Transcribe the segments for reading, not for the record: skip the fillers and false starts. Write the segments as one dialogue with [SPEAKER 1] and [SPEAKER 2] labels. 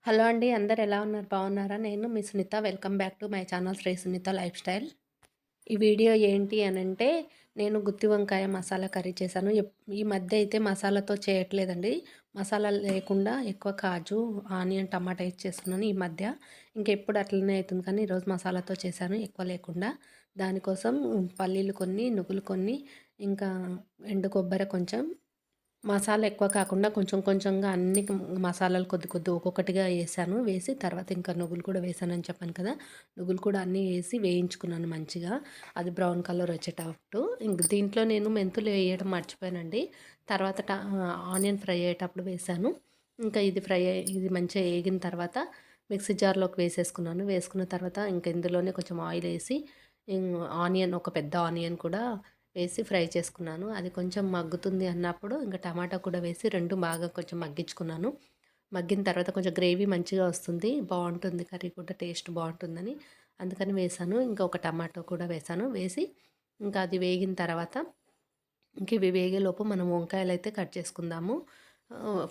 [SPEAKER 1] Hello అండి. అందరూ ఎలా ఉన్నారు? బాగున్నారా? నేను మీ Sunitha. Welcome back to my channel Shri Sunitha lifestyle. ఈ వీడియో ఏంటి అనంటే, నేను గుత్తి వంకాయ మసాలా కర్రీ చేశాను. ఈ మధ్య అయితే మసాలాతో చేయట్లేదండి. మసాలా లేకుండా ఎక్కువ కాజు, ఆనియన్, టమాటా ఏసి చేస్తున్నాను ఈ మధ్య. ఇంకెప్పుడు అట్లనే అయితుంది కానీ ఈరోజు మసాలాతో చేశాను ఎక్కువ లేకుండా. దానికోసం పల్లీలు కొన్ని, నువ్వులు కొన్ని, ఇంకా ఎండు కొబ్బరి కొంచెం, మసాలా ఎక్కువ కాకుండా కొంచెం కొంచెంగా అన్ని మసాలాలు కొద్ది కొద్ది ఒక్కొక్కటిగా వేసాను. వేసి తర్వాత ఇంకా నువ్వులు కూడా వేసానని చెప్పాను కదా! నువ్వులు కూడా అన్నీ వేసి వేయించుకున్నాను మంచిగా. అది బ్రౌన్ కలర్ వచ్చేటట్టు. ఇంక దీంట్లో నేను మెంతులు వేయడం మర్చిపోయానండి. తర్వాత ఆనియన్ ఫ్రై అయ్యేటప్పుడు వేసాను. ఇంకా ఇది మంచిగా ఏగిన తర్వాత మిక్సీ జార్‌లోకి వేసేసుకున్నాను. వేసుకున్న తర్వాత ఇంక ఇందులోనే కొంచెం ఆయిల్ ఏసి, ఆనియన్, ఒక పెద్ద ఆనియన్ కూడా వేసి ఫ్రై చేసుకున్నాను. అది కొంచెం మగ్గుతుంది అన్నప్పుడు ఇంకా టమాటా కూడా వేసి 2 బాగా కొంచెం మగ్గించుకున్నాను. మగ్గిన తర్వాత కొంచెం గ్రేవీ మంచిగా వస్తుంది. బావుంటుంది కర్రీ కూడా, టేస్ట్ బావుంటుందని అందుకని వేశాను. ఇంకా ఒక టమాటో కూడా వేశాను. వేసి ఇంకా అది వేగిన తర్వాత ఇంక ఇవి వేగేలోపు మనం వంకాయలైతే కట్ చేసుకుందాము.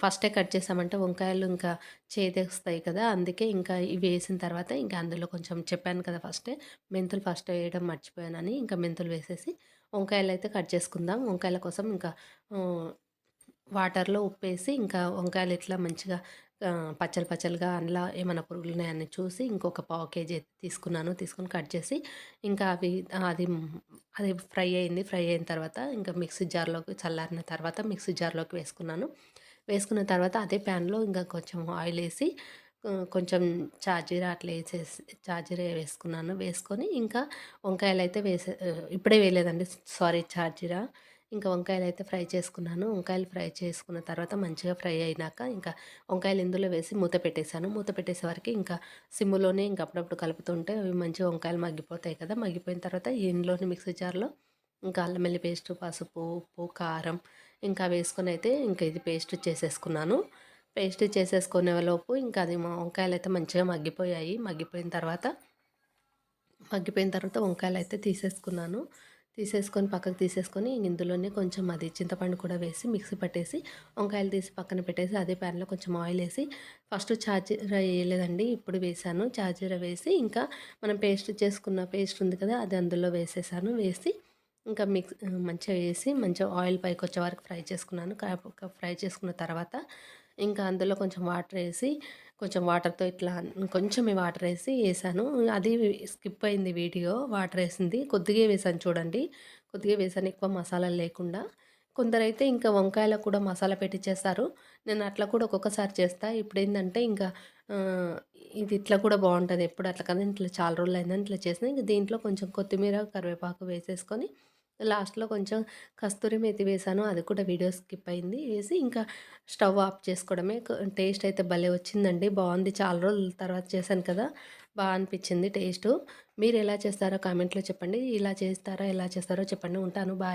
[SPEAKER 1] ఫస్టే కట్ చేసామంటే వంకాయలు ఇంకా చేదేస్తాయి కదా! అందుకే ఇంకా ఇవి వేసిన తర్వాత ఇంకా అందులో కొంచెం చెప్పాను కదా ఫస్టే, మెంతులు ఫస్ట్ వేయడం మర్చిపోయానని. ఇంకా మెంతులు వేసేసి వంకాయలైతే కట్ చేసుకుందాం. వంకాయల కోసం ఇంకా ఆహ్, వాటర్‌లో ఉప్పేసి ఇంకా వంకాయలు ఇట్లా మంచిగా పచ్చలు పచ్చలుగా అందులో ఏమైనా పురుగులున్నాయని చూసి ఇంకొక పావు కేజీ అయితే తీసుకున్నాను. తీసుకొని కట్ చేసి ఇంకా అది అది ఫ్రై అయింది. ఫ్రై అయిన తర్వాత ఇంకా మిక్సీ జార్‌లోకి, చల్లారిన తర్వాత మిక్సీ జార్‌లోకి వేసుకున్నాను. వేసుకున్న తర్వాత అదే ప్యాన్‌లో ఇంకా కొంచెం ఆయిలేసి, కొంచెం షాజీరా అట్లా షాజీరా వేసుకున్నాను. వేసుకొని ఇంకా వంకాయలైతే ఇప్పుడే వేయలేదండి. సారీ, షాజీరా. ఇంకా వంకాయలైతే ఫ్రై చేసుకున్నాను. వంకాయలు ఫ్రై చేసుకున్న తర్వాత మంచిగా ఫ్రై అయినాక ఇంకా వంకాయలు ఇందులో వేసి మూత పెట్టేసాను. మూత పెట్టేసేవరకి ఇంకా సిమ్‌లోనే ఇంక అప్పుడప్పుడు కలుపుతుంటే అవి మంచిగా వంకాయలు మగ్గిపోతాయి కదా! మగ్గిపోయిన తర్వాత ఇందులోని మిక్సీ జార్‌లో ఇంకా అల్లం వెల్లుల్లి పేస్టు, పసుపు, ఉప్పు, కారం ఇంకా వేసుకొనైతే ఇంక ఇది పేస్ట్ చేసేసుకున్నాను. పేస్ట్ చేసేసుకునేలోపు ఇంకా అది మా వంకాయలైతే మంచిగా మగ్గిపోయాయి. మగ్గిపోయిన తర్వాత వంకాయలైతే తీసేసుకున్నాను. తీసేసుకొని పక్కకు తీసేసుకొని ఇందులోనే కొంచెం అది చింతపండు కూడా వేసి మిక్సీ పట్టేసి వంకాయలు తీసి పక్కన పెట్టేసి అదే ప్యాన్‌లో కొంచెం ఆయిలేసి, ఫస్ట్ షాజీరా వేయలేదండి. ఇప్పుడు వేశాను. షాజీరా వేసి ఇంకా మనం పేస్ట్ ఉంది కదా! అది అందులో వేసేసాను. వేసి ఇంకా మంచిగా వేసి మంచిగా ఆయిల్ పైకొచ్చే వరకు ఫ్రై చేసుకున్నాను. ఫ్రై చేసుకున్న తర్వాత ఇంకా అందులో కొంచెం వాటరేసి, కొంచెం వాటర్‌తో ఇట్లా కొంచెమే వాటరేసి ఏసాను. అది స్కిప్ అయింది వీడియో, వాటరేసింది. కొద్దిగే వేసాను చూడండి. కొద్దిగే వేసాను, ఎక్కువ మసాలాలు లేకుండా. కొందరైతే ఇంకా వంకాయలకు కూడా మసాలా పెట్టి చేస్తారు. నేను అట్లా కూడా ఒక్కొక్కసారి చేస్తా. ఇప్పుడేందంటే ఇంకా ఆహ్, ఇది ఇట్లా కూడా బావుంటది. ఎప్పుడు అట్లా కాదు, ఇట్లా చాలా రోజులయిందని ఇట్లా చేసినా. ఇంక దీంట్లో కొంచెం కొత్తిమీర, కరివేపాకు వేసేసుకొని లాస్ట్‌లో కొంచెం కస్తూరి మేతి వేశాను. అది కూడా వీడియో స్కిప్ అయింది. వేసి ఇంకా స్టవ్ ఆఫ్ చేసుకోవడమే. టేస్ట్ అయితే భలే వచ్చిందండి. బావుంది. చాలా రోజుల తర్వాత చేశాను కదా! అనిపిచ్చింది టేస్టు. మీరెలా చేస్తారో కామెంట్‌లో చెప్పండి. ఇలా చేస్తారా? ఎలా చేస్తారో చెప్పండి. ఉంటాను. బాయ్.